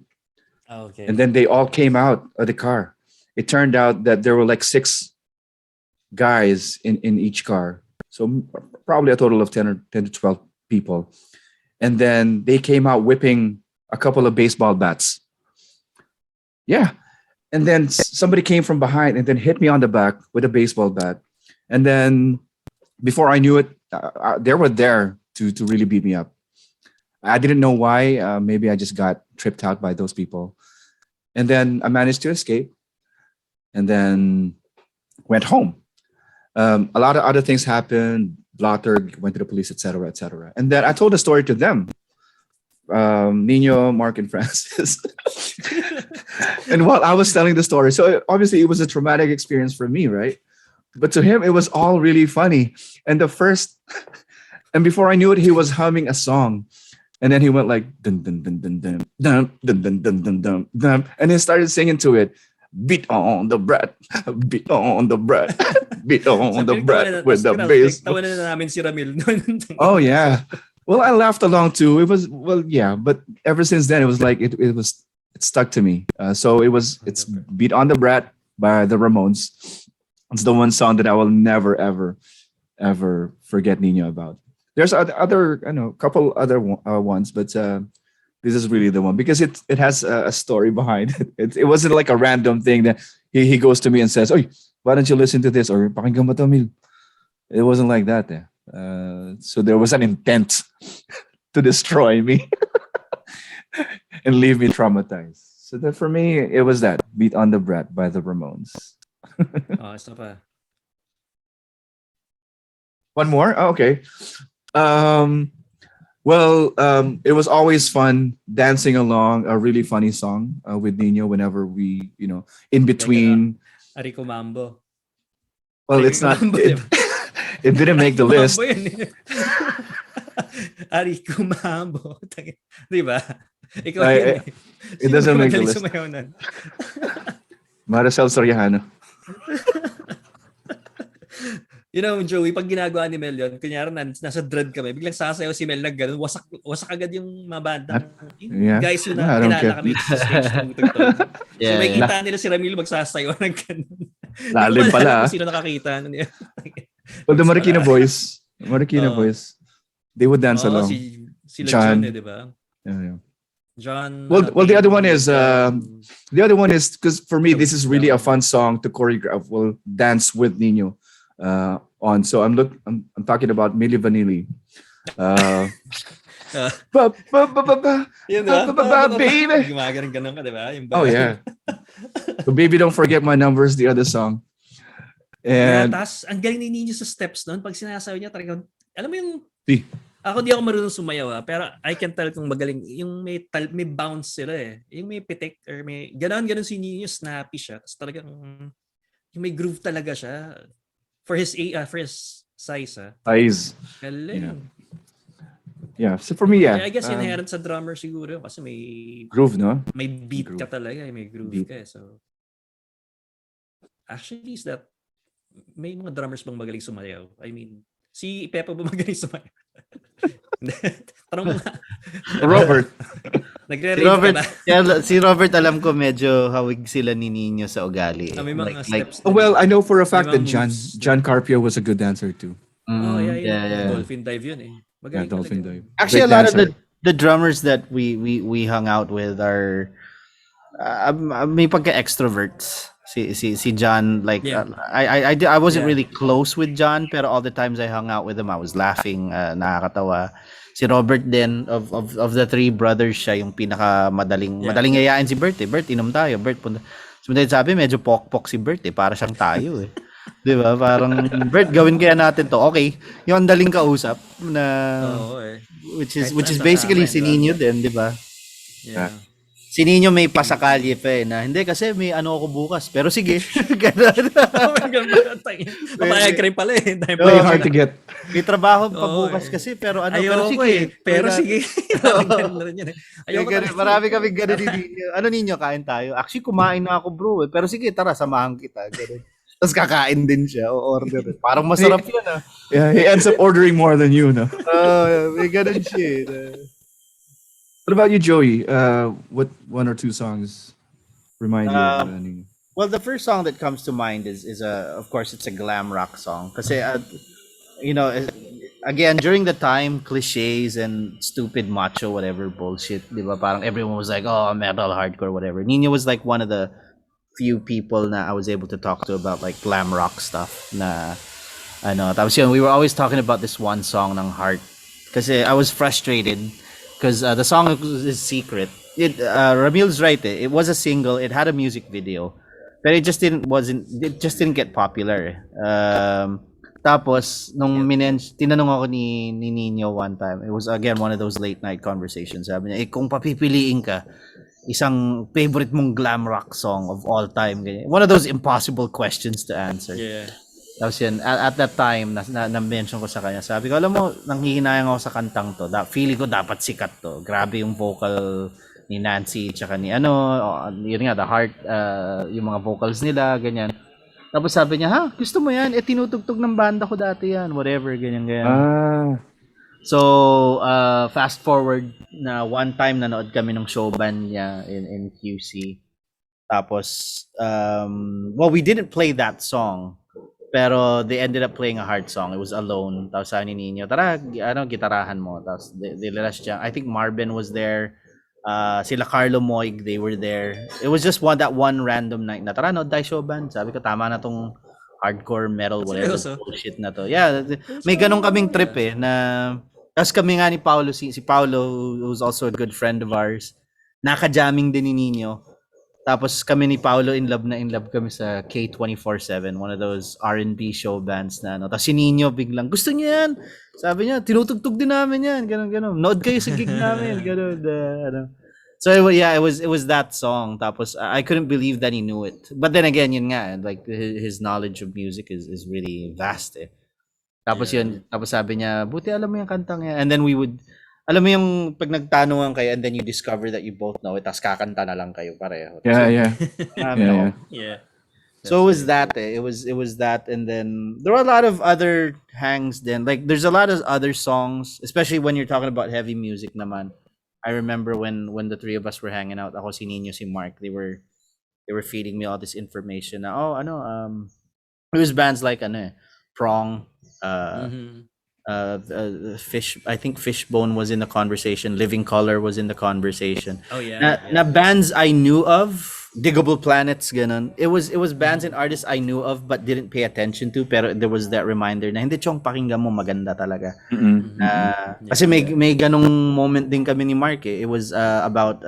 Okay. And then they all came out of the car. It turned out that there were like 6 guys in each car, so probably a total of 10 to 12 people. And then they came out whipping a couple of baseball bats. Yeah. And then somebody came from behind and then hit me on the back with a baseball bat. And then before I knew it, they were there to really beat me up. I didn't know why. Maybe I just got tripped out by those people. And then I managed to escape and then went home. A lot of other things happened. Blotter went to the police, etc., etc. And then I told the story to them. Nino, Mark, and Francis. And while I was telling the story, so obviously it was a traumatic experience for me, right? But to him, it was all really funny. And before I knew it, he was humming a song. And then he went like dun dun dun dun dun dun dun dun dun dun dun dun, and he started singing to it. Beat on the bread, beat on the bread, beat on the bread with the bass. Tawanan na namin si Ramil. Oh yeah. Well, I laughed along too. It was yeah, but ever since then it was like it was it stuck to me. So it's Beat on the Brat by the Ramones. It's the one song that I will never ever forget Nino about. There's other I know, couple other ones, but this is really the one because it has a story behind it. It wasn't like a random thing that he goes to me and says, "Oh, why don't you listen to this?" or "Pakinggan mo to, Mil." It wasn't like that. So there was an intent to destroy me and leave me traumatized. So that for me, it was that Beat on the Brat by the Ramones. Isa pa. One more? Oh, okay. It was always fun dancing along a really funny song with Nino whenever we, in between. Arico Mambo. Well, Arico it's not. Mambo, It, it didn't make the list. Mambo yun. Arico Mambo. Di ba? Ikaw yun eh. It doesn't make the magaling list. sumayaw nun? Maricel Soriano. Joey, pag ginagawa ni Mel yun, kunyari nasa dread kami, biglang sasayaw si Mel na gano'n, wasak agad yung mabanda. Yeah. Guys, yun I na don't kilala care. kami sa stage tumutugtog. So Yeah, may yeah. kita nila si Ramil magsasayaw ng gano'n. Lalim pala. Kung sino nakakita. Well, the Marikina Boys. Oh. Boys. They would dance along. Sila John. John di ba? Yeah. John. Well, the other one is because for me this is really a fun song to choreograph. Well, dance with Nino on. So I'm talking about Milli Vanilli. Baby. Gumagaling ganun ka, di ba? Oh yeah. So Baby Don't Forget My Number is the other song. And tas ang galing ni Nino sa steps noon pag sinasayaw niya talagang alam mo yung ako di ako marunong sumayaw pero I can tell kung magaling yung may bounce sila eh. Yung may pitik or may ganon si Nino, snappy siya. Tapos talagang yung may groove talaga siya for his size. Size. Galing. Yeah. So for me, yeah. I guess inherent sa drummer siguro kasi may groove, no? May beat Groove. ka talaga, may groove ka. So actually is that may mga drummers bang magaling sumayaw? I mean, si Pepe ba magaling sumayaw? Tanong mo nga. Robert. Si Robert alam ko medyo hawig sila ni Nino sa ugali. May mga steps. Well, I know for a fact that moves. John Carpio was a good dancer too. Yeah. Dolphin dive yun eh. Magaling Dolphin talaga. dive. Actually, Great a lot dancer. of the drummers that we hung out with are may pagka-extroverts. Si John, like I wasn't really close with John, pero all the times I hung out with him, I was laughing, nakakatawa. Si Robert din of the three brothers, siya yung pinaka madaling yayain si Bert. Bert, inom tayo. Bert, punta. Sabi, medyo pokpok si Bert para siyang tayo eh. 'Di ba? Parang Bert, gawin kaya natin to. Okay. Yung daling kausap na which is basically si Nino din, 'di ba? Yeah. Si Nino may pasakalye pa na hindi kasi may ano ako bukas. Pero sige. Ganun. Papayag ka rin pala eh. Very hard to get. May trabaho pa bukas kasi pero pero sige. Pero sige. Marami kami ganun ni Nino. Ano Nino, kain tayo? Actually, kumain na ako bro. Pero sige, tara, samahan kita. Ganun. Tapos kakain din siya o order. Parang masarap yun ah. Yeah, he ends up ordering more than you, no? May ganun siya. What about you, Joey? What one or two songs remind you of Nino? Well, the first song that comes to mind is of course it's a glam rock song. Kasi again, during the time, cliches and stupid macho whatever bullshit, di ba? Parang everyone was like, oh, metal, hardcore, whatever. Nino was like one of the few people na I was able to talk to about like glam rock stuff na tapos yun, we were always talking about this one song ng Heart kasi I was frustrated because the song is secret. Ramil's right it was a single, it had a music video but it just didn't get popular. Tapos nung tinanong ako ni Nino one time, it was again one of those late night conversations, sabi niya kung papipiliin ka isang favorite mong glam rock song of all time, ganyan. One of those impossible questions to answer. Yeah. Tapos yun, at that time na-mention ko sa kanya, sabi ko, alam mo, nanghihinayang ako sa kantang to, feeling ko dapat sikat to, grabe yung vocal ni Nancy tsaka ni yun nga, the Heart, yung mga vocals nila, ganyan. Tapos sabi niya, gusto mo yan? Tinutugtog ng banda ko dati yan, whatever, ganyan. So, fast forward na one time nanood kami ng show band niya in QC. Tapos, well, we didn't play that song. Pero they ended up playing a hard song. It was Alone. Tapos sabi ni Nino, tara, gitarahan mo. Tapos they let us jam. I think Marvin was there. Sila Carlo Moig, they were there. It was just that one random night na, tara, no, die show band. Sabi ko, tama na tong hardcore metal, whatever Seryoso? bullshit na to. Yeah, may ganong kaming trip na, tapos kami nga ni Paolo, si Paolo, who's also a good friend of ours, naka-jamming din ni Nino. Tapos kami ni Paolo in love kami sa K24/7, one of those R&B show bands na ano. Tapos si Nino biglang, gusto niya yan. Sabi niya, tinutugtog din namin yan. Ganun. Nood kayo sa gig namin. Ganun. Ano. So yeah, it was that song. Tapos I couldn't believe that he knew it. But then again, yun nga, like his knowledge of music is really vast eh. Tapos yun, tapos sabi niya, buti alam mo yung kantang yan. And then we would, alam mo yung pag nagtanungan kayo and then you discover that you both know it, tapos kakanta na lang kayo pareho. Yeah. Yeah. So it was that eh. It was that, and then there were a lot of other hangs then. Like there's a lot of other songs, especially when you're talking about heavy music naman. I remember when the three of us were hanging out, ako si Nino, si Mark, they were feeding me all this information na, it was bands like Prong, Fish, I think Fishbone was in the conversation, Living Color was in the conversation. Oh yeah. Na bands I knew of, Diggable Planets, ganun. It was bands and artists I knew of but didn't pay attention to, pero there was that reminder na hindi, Chong, pakinggan mo, maganda talaga. Kasi may ganong moment din kami ni Mark eh. It was about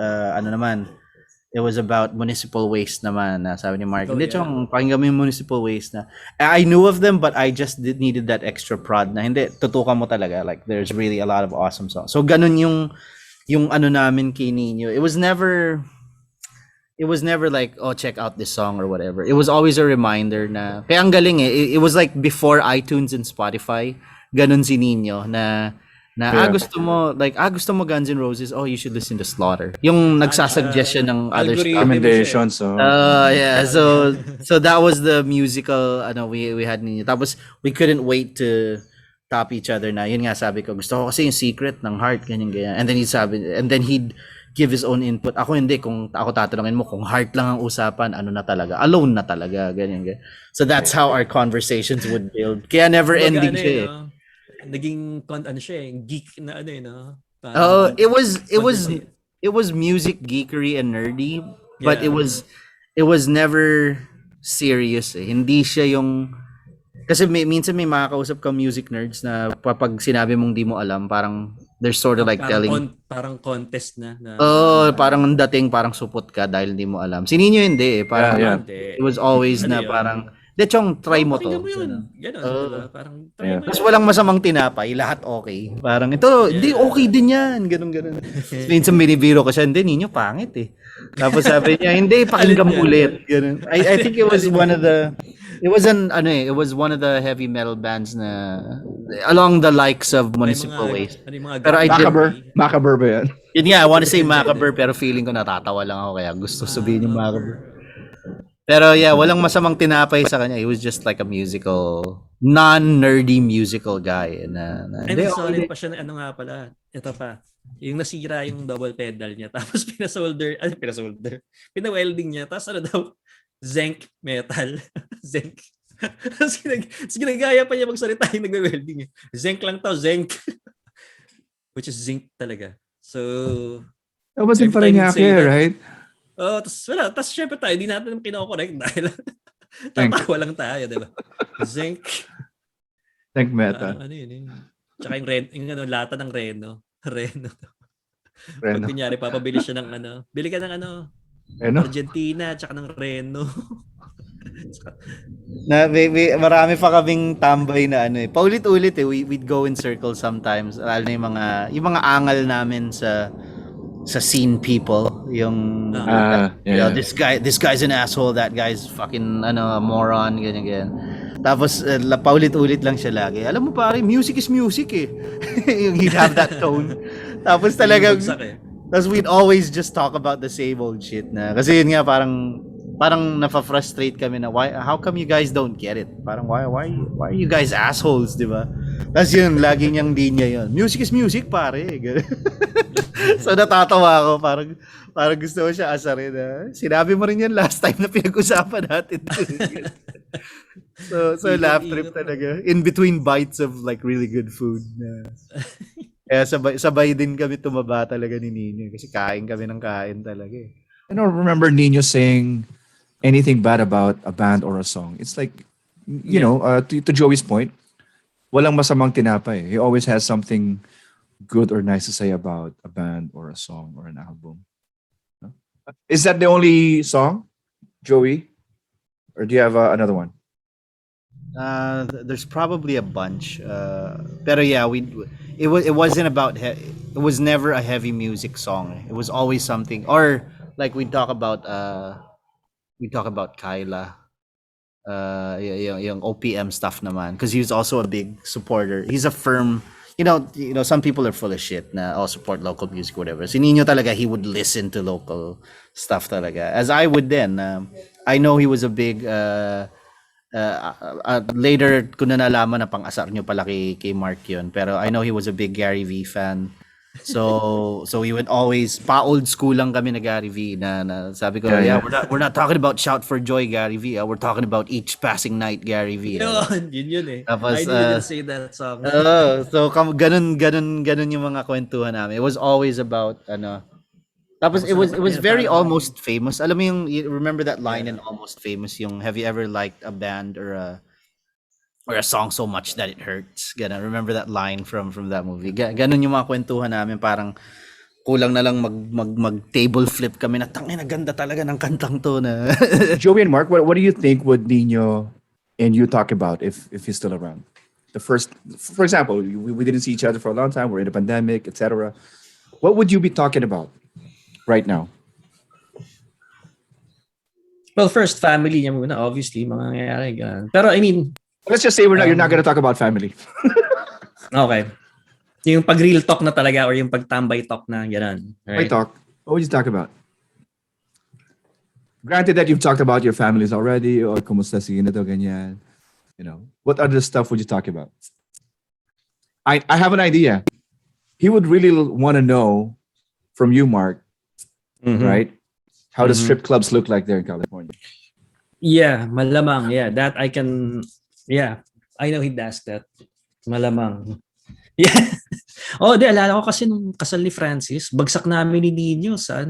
it was about municipal waste naman. Sabi ni Mark, hindi, Chong, pakinggan mo yung municipal waste na. I knew of them but I just needed that extra prod na hindi, tutukan mo talaga. Like there's really a lot of awesome songs. So ganun yung ano namin kay Nino. It was never like, oh, check out this song or whatever. It was always a reminder na, kaya ang galing eh. It was like before iTunes and Spotify, ganun si Nino na gusto mo Guns N' Roses, oh, you should listen to Slaughter. Yung nagsasuggest siya ng other stuff. Recommendations. So. Yeah. So that was the musical we had Nino. Tapos we couldn't wait to top each other na. Yun nga sabi ko, gusto ko kasi yung Secret ng Heart, ganyan. And then he'd give his own input. Ako hindi, kung ako tatanungin mo kung Heart lang ang usapan, ano na talaga, Alone na talaga, ganyan. So that's how our conversations would build. Kaya never ending siya. Naging geek na it was music geekery and nerdy, but it was never serious eh. Hindi siya yung, kasi minsan may makakausap ka music nerds na pag sinabi mong di mo alam, parang they're sort of like telling parang contest na parang ang dating parang supot ka dahil hindi mo alam. Si Nino hindi eh, parang it was always na parang, de Chong, try mo to. Ganun, diba? Parang try mo. Tapos walang masamang tinapay, lahat okay. Parang ito, hindi okay din yan. Ganun. Minsan binibiro ko siya, hindi, Nino, pangit eh. Tapos sabi niya, hindi, pakinggan mo ulit. Ganun. I think it was one of the one of the heavy metal bands na along the likes of Municipal Waste. Pero Macabre ba yan? Yun nga, I want to say Macabre pero feeling ko natatawa lang ako kaya gusto sabihin yung Macabre. Pero yeah, walang masamang tinapay sa kanya. He was just like a non-nerdy musical guy. And solid pa siya na nga pala. Ito pa. Yung nasira yung double pedal niya. Tapos pina-welding niya. Tapos zinc metal. Zinc. Tapos ginagaya pa niya magsalita yung nagwe-welding. Zinc lang to, zinc. Which is zinc talaga. So, it wasn't Paranaque, right? Tapos wala. Tapos syempre tayo, hindi natin kino-correct dahil tatawa lang tayo, diba? Zinc. Zinc metal. Ano yun. Tsaka yung lata ng Reno. Pag kunyari, papabili siya ng bili ka ng Argentina, tsaka ng Reno. Marami pa kaming tambay na paulit-ulit eh. We'd go in circles sometimes. Lalo na yung mga angal namin sa scene people, yung this guy's an asshole, that guy's fucking moron, ganyan. Tapos paulit-ulit lang siya lagi. Alam mo pare, music is music eh. He'd have that tone. Tapos talaga tapos we'd always just talk about the same old shit na. Kasi yun nga parang nafa-frustrate kami na how come you guys don't get it? Parang why are you guys assholes, di ba? Tapos yun, lagi niyang linya yun. Music is music, pare. Ganun. So natatawa ako, parang gusto ko siya asarin. Sinabi mo rin yan last time na pinag-usapan natin. So laugh trip Ikot-ikot na. talaga. In between bites of like really good food. Kaya sabay din kami tumaba talaga ni Nino kasi kain kami ng kain talaga eh. I don't remember Nino saying anything bad about a band or a song. It's like, you know, to Joey's point, walang masamang tinapay. He always has something good or nice to say about a band or a song or an album. No? Is that the only song, Joey? Or do you have another one? There's probably a bunch. Pero yeah, it wasn't about it was never a heavy music song. It was always something or like we talk about Kyla. Yung OPM stuff naman because he was also a big supporter. He's a firm, some people are full of shit na support local music whatever. Si Nino talaga he would listen to local stuff talaga as I would then. I know he was a big later ko na nalaman na pang-asar nyo pala kay Mark yun. Pero I know he was a big Gary V fan. So we would always pa-old school lang kami na Gary V na sabi ko, Yeah. we're not talking about Shout for Joy Gary V. We're talking about Each Passing Night Gary V. Yun eh. Tapos, I didn't say that song. so ganun yung mga kwentuhan namin. It was always about tapos it was very Almost Famous. Alam mo you remember that line in Almost Famous yung have you ever liked a band or a song so much that it hurts. Ganun. Remember that line from that movie. Ganun yung mga kwentuhan namin parang kulang na lang mag table flip kami na tangina ganda talaga ng kantang to na. Joey and Mark, what do you think would Nino and you talk about if he's still around? For example, we didn't see each other for a long time. We're in a pandemic, etc. What would you be talking about right now? Well, first, family niya muna. Obviously, mga nangyayari. Ganun. Pero I mean, Let's just say you're not going to talk about family. okay. Yung pag real talk na talaga or yung pagtambay talk na gano'n. Right? What would you talk about? Granted that you've talked about your families already or kumusta si ganito, ganyan. What other stuff would you talk about? I have an idea. He would really want to know from you, Mark, right? How the strip clubs look like there in California. Yeah, malamang. Yeah, that I can... Yeah, I know he'd ask that. Malamang. Yeah. Di alala ko kasi nung kasal ni Francis, bagsak namin ni Nino sa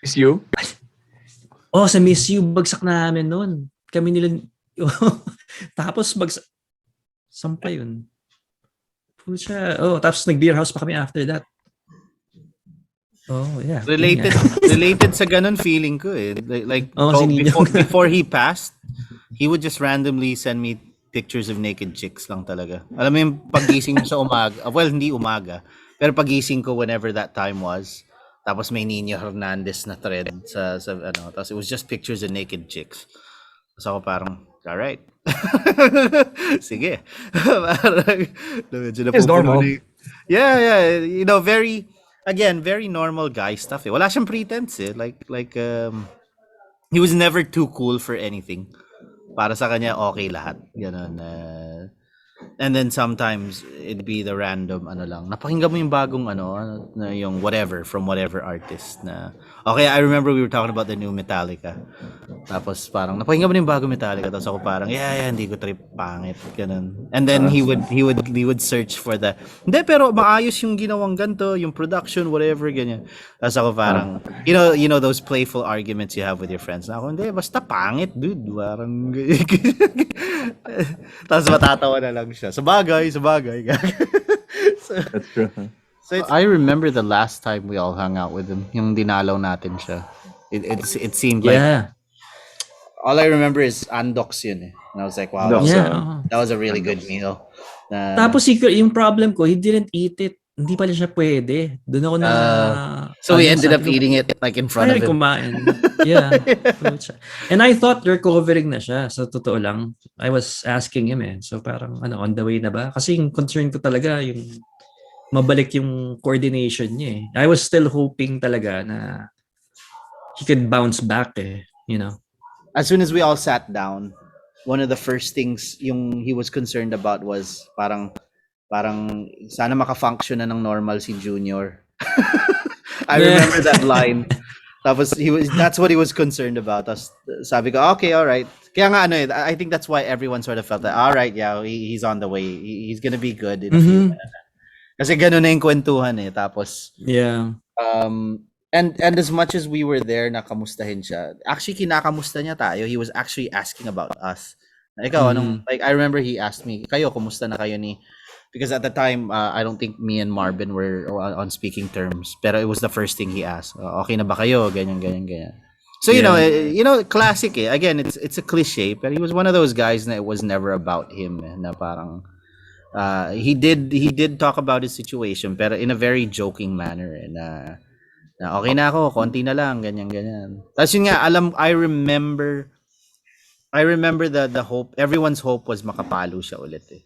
It's you? Sa Miss You, bagsak namin noon. Kami nila... Tapos bagsak... Saan pa yun? Pucha. Tapos nag-beer house pa kami after that. Yeah. Related sa ganun feeling ko eh. Like before he passed, he would just randomly send me pictures of naked chicks lang talaga. Alam mo yung pagising sa umaga, well hindi umaga, pero pagising ko whenever that time was. Tapos may Niño Hernandez na thread sa tapos it was just pictures of naked chicks. So ako parang, alright. Sige. Parang, It's normal. Yeah. Very normal guy stuff eh. Wala siyang pretense eh. Like he was never too cool for anything. Para sa kanya okay lahat. Ganun. And then sometimes it'd be the random lang. Napakinggan mo yung bagong na yung whatever from whatever artist na. Okay, I remember we were talking about the new Metallica. Tapos parang napakinggan mo yung bagong Metallica. Tapos ako parang yeah, hindi ko trip pangit ganun. And then he would search for the hindi pero maayos yung ginawang ganto, yung production whatever ganyan. Tapos ako parang you know those playful arguments you have with your friends. Na ako hindi basta pangit dude. Parang tapos matatawa na lang siya. Sabagay. That's true. So I remember the last time we all hung out with him. Yung dinalaw natin siya. It seemed like all I remember is Andox yun eh. And I was like, wow, that was a really good meal. Tapos yung problem ko, he didn't eat it. Hindi pala siya pwede. Doon ako na... So we ended up eating it like in front of him. Kumain. Yeah. And I thought recovering na siya. So totoo lang. I was asking him So parang on the way na ba? Kasi yung concern ko talaga yung mabalik yung coordination niya I was still hoping talaga na he could bounce back As soon as we all sat down, one of the first things yung he was concerned about was parang sana maka-function na ng normal si Junior. I Yeah. remember that line. That's what he was concerned about. Tapos sabi ko, okay, all right. Kaya nga ano I think that's why everyone sort of felt that, all right, yeah, he's on the way. He's gonna be good in a few. Mhm. Kasi ganun na yung kwentuhan eh. Tapos Yeah. and as much as we were there na kamustahin siya, actually kinakamusta niya tayo. He was actually asking about us. Ikaw, anong, Mhm. like, I remember he asked me, kayo, kumusta na kayo ni, because at the time, I don't think me and Marvin were on speaking terms. Pero it was the first thing he asked. Okay na ba kayo? Ganyan, ganyan, ganyan. So, Yeah. classic eh. Again, it's a cliche, but he was one of those guys that it was never about him. Eh, na parang, he did talk about his situation, pero in a very joking manner. Eh, na okay na ako, konti na lang, ganyan, ganyan. Tapos yun nga, I remember the hope, everyone's hope was makapalo siya ulit eh.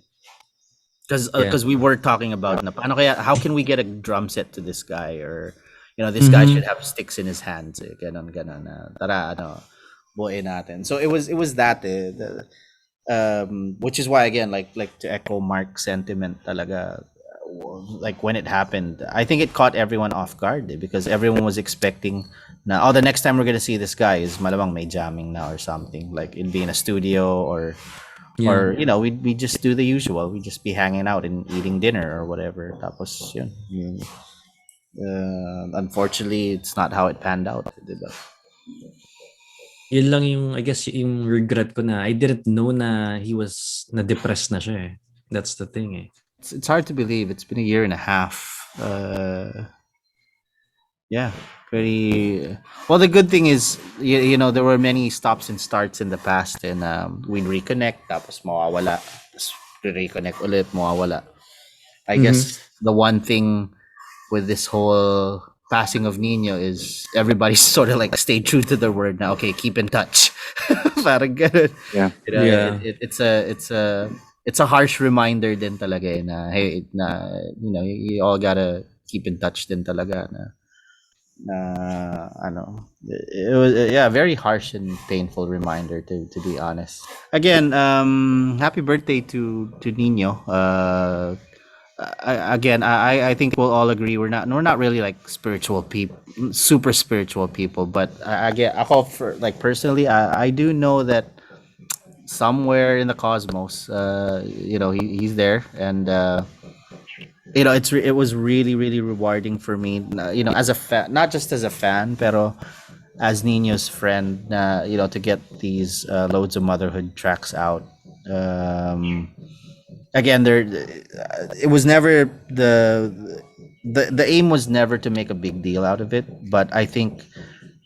Yeah. Because we were talking about na paano kaya, how can we get a drum set to this guy, or this guy Mhm. should have sticks in his hands eh. Ganon ganon na tara buuin natin. So it was that eh, which is why again, like to echo Mark's sentiment talaga, like when it happened, I think it caught everyone off guard eh, because everyone was expecting na, the next time we're gonna see this guy is malamang may jamming now or something, like it'd be in a studio, Yeah. or we just do the usual, we just be hanging out and eating dinner or whatever. Tapos yun, unfortunately it's not how it panned out, diba? Yun lang yung, I guess, yung regret ko na I didn't know na he was na-depressed na siya eh. That's the thing eh. It's hard to believe it's been a year and a half. Yeah, pretty well. The good thing is, there were many stops and starts in the past, and we'd reconnect, tapos mawawala, tapos reconnect ulit, mawawala. I Mhm. guess the one thing with this whole passing of Nino is everybody sort of like stay true to their word now. Okay, keep in touch. Parang ganun. Yeah. Yeah. It's a harsh reminder din talaga eh, na hey, na you all gotta keep in touch din talaga ano, it was yeah, very harsh and painful reminder, to be honest. Again, happy birthday to Nino. Again, I think we'll all agree we're not really like spiritual people, super spiritual people, but I get ako, for like personally, I do know that somewhere in the cosmos, he's there, and it was really really rewarding for me, as a fan, not just as a fan, pero as Nino's friend, to get these Loads of Motherhood tracks out. Again, it was never the aim was never to make a big deal out of it, but I think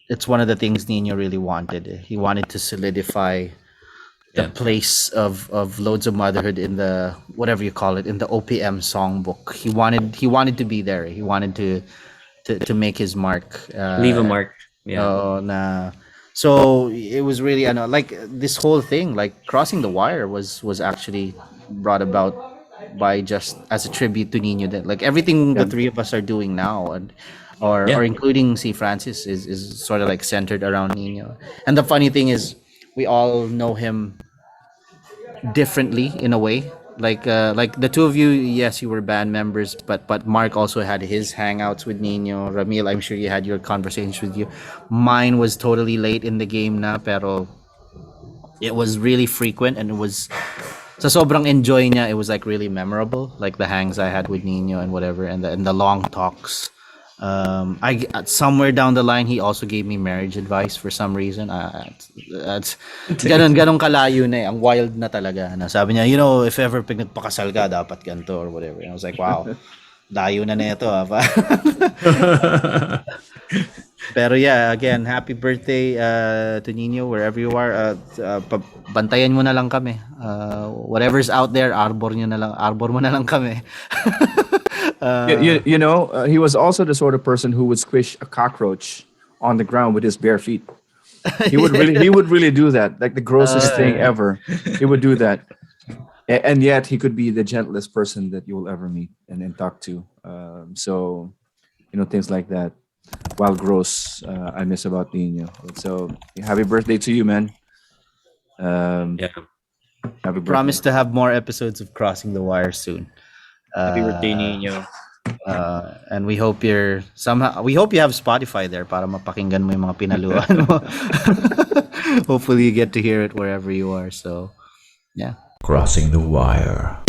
it's one of the things Nino really wanted. He wanted to solidify the Yeah. place of Loads of Motherhood in the, whatever you call it, in the OPM songbook. He wanted to be there. He wanted to make his mark. Leave a mark. Yeah. Na so it was really, I know, like this whole thing, like crossing the wire, was actually brought about by, just as a tribute to Nino, that like everything the Yeah. three of us are doing now, and or Yeah. including C Francis, is sort of like centered around Nino. And the funny thing is, we all know him differently in a way. Like the two of you, yes, you were band members, but Mark also had his hangouts with Nino. Ramil, I'm sure you had your conversations with you. Mine was totally late in the game na, pero it was really frequent, and it was sa sobrang enjoy niya, it was like really memorable, like the hangs I had with Nino and whatever, and the long talks. Somewhere down the line, he also gave me marriage advice for some reason. That's ganon kalayo na eh. Ang wild na talaga. Na sabi niya, if ever pag nagpakasal ka, dapat ganito or whatever. And I was like, wow, layo na nito ah. Pero yeah, again, happy birthday to Nino, wherever you are. Bantayan mo na lang kami. Whatever's out there, arbor mo na lang kami. He was also the sort of person who would squish a cockroach on the ground with his bare feet. He would really do that, like the grossest thing Yeah. ever. He would do that. And yet he could be the gentlest person that you will ever meet and talk to. So things like that. While gross, I miss about Nino. So happy birthday to you, man. Um, Yeah. Happy birthday. Promise to have more episodes of Crossing the Wire soon. Happy birthday, Uh, Nino. and we hope we hope you have Spotify there para mapakinggan mo yung mga pinaluan mo. Hopefully you get to hear it wherever you are. So, yeah. Crossing the Wire.